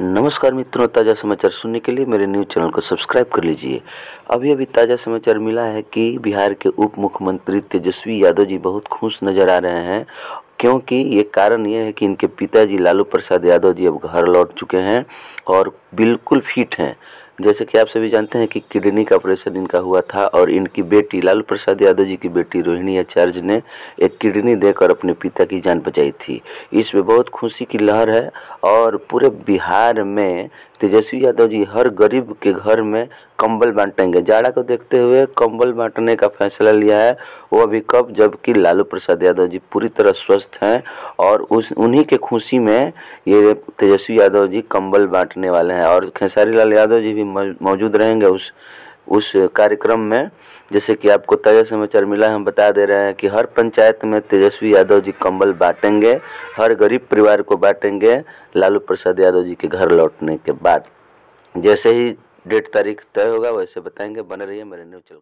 नमस्कार मित्रों, ताज़ा समाचार सुनने के लिए मेरे न्यूज़ चैनल को सब्सक्राइब कर लीजिए। अभी ताज़ा समाचार मिला है कि बिहार के उप मुख्यमंत्री तेजस्वी यादव जी बहुत खुश नज़र आ रहे हैं, क्योंकि ये कारण ये है कि इनके पिताजी लालू प्रसाद यादव जी अब घर लौट चुके हैं और बिल्कुल फिट हैं। जैसे कि आप सभी जानते हैं कि किडनी का ऑपरेशन इनका हुआ था और इनकी बेटी लालू प्रसाद यादव जी की बेटी रोहिणी आचार्य ने एक किडनी देकर अपने पिता की जान बचाई थी। इसमें बहुत खुशी की लहर है और पूरे बिहार में तेजस्वी यादव जी हर गरीब के घर में कंबल बांटेंगे। जाड़ा को देखते हुए कंबल बांटने का फैसला लिया है, वो अभी कब, जबकि लालू प्रसाद यादव जी पूरी तरह स्वस्थ हैं और उन्हीं के खुशी में ये तेजस्वी यादव जी कंबल बांटने वाले हैं और खेसारी लाल यादव जी भी मौजूद रहेंगे उस कार्यक्रम में। जैसे कि आपको ताज़ा समाचार मिला है, हम बता दे रहे हैं कि हर पंचायत में तेजस्वी यादव जी कंबल बांटेंगे, हर गरीब परिवार को बांटेंगे लालू प्रसाद यादव जी के घर लौटने के बाद। जैसे ही डेट तारीख तय होगा वैसे बताएंगे। बने रहिए मेरे न्यूज़ चैनल।